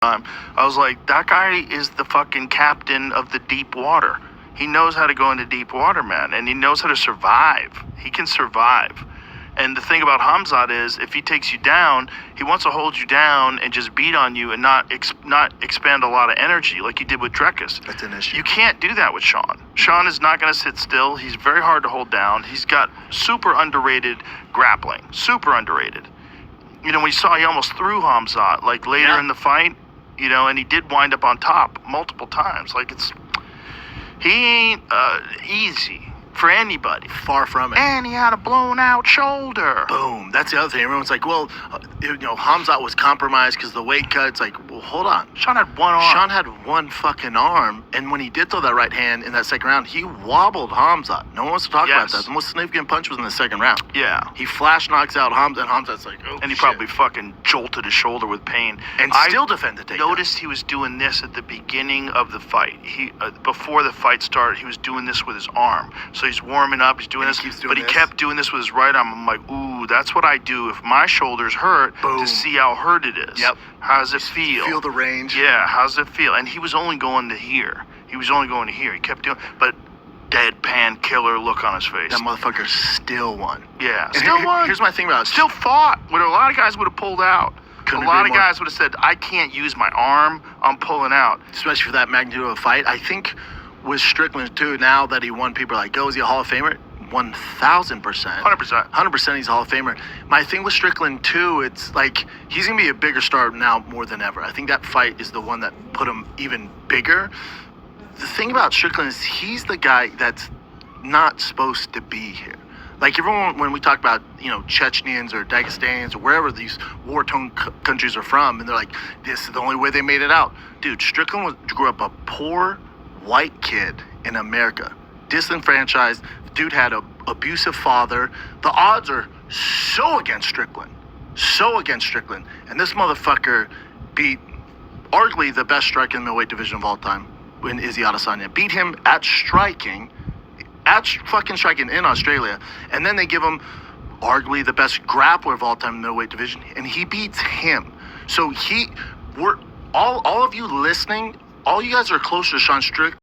time. I was like, that guy is the fucking captain of the deep water. He knows how to go into deep water, man, and he knows how to survive. He can survive. And the thing about Khamzat is, if he takes you down, he wants to hold you down and just beat on you and not expand a lot of energy like he did with Drekus. That's an issue. You can't do that with Sean. Sean is not going to sit still. He's very hard to hold down. He's got super underrated grappling. Super underrated. You know, we saw he almost threw Khamzat, like later in the fight, you know, and he did wind up on top multiple times. Like, he ain't easy for anybody. Far from it. And he had a blown out shoulder. Boom. That's the other thing. Everyone's like, well, you know, Khamzat was compromised because the weight cut. It's like, well, hold on. Sean had one arm. Sean had one fucking arm, and when he did throw that right hand in that second round, he wobbled Khamzat. No one wants to talk about that. The most significant punch was in the second round. Yeah. He flash knocks out Khamzat, and Khamzat's like, oh, and he probably fucking jolted his shoulder with pain. And still defended the takedown. Noticed he was doing this at the beginning of the fight. He before the fight started, he was doing this with his arm. So he's warming up, he's doing this, but he kept doing this with his right arm. I'm like, ooh, that's what I do if my shoulder's hurt, to see how hurt it is. Yep. How does it feel? Feel the range. Yeah, how does it feel? And he was only going to here. He was only going to here. He kept doing, but deadpan killer look on his face. That motherfucker still won. Yeah, still won. Here's my thing about it. Still fought. Where a lot of guys would have pulled out. A lot of guys would have said, I can't use my arm, I'm pulling out. Especially for that magnitude of a fight. I think with Strickland, too, now that he won, people are like, oh, is he a Hall of Famer? 1,000%. 100%. 100% he's a Hall of Famer. My thing with Strickland, too, it's like he's going to be a bigger star now more than ever. I think that fight is the one that put him even bigger. The thing about Strickland is he's the guy that's not supposed to be here. Like everyone, when we talk about, you know, Chechens or Dagestans or wherever these war-torn countries are from, and they're like, this is the only way they made it out. Dude, Strickland grew up a poor white kid in America, disenfranchised. Dude had an abusive father. The odds are so against Strickland. So against Strickland. And this motherfucker beat arguably the best striker in the middleweight division of all time, when Izzy Adesanya. Beat him at fucking striking in Australia. And then they give him arguably the best grappler of all time in the middleweight division. And he beats him. So all of you listening, all you guys are closer to Sean Strickland.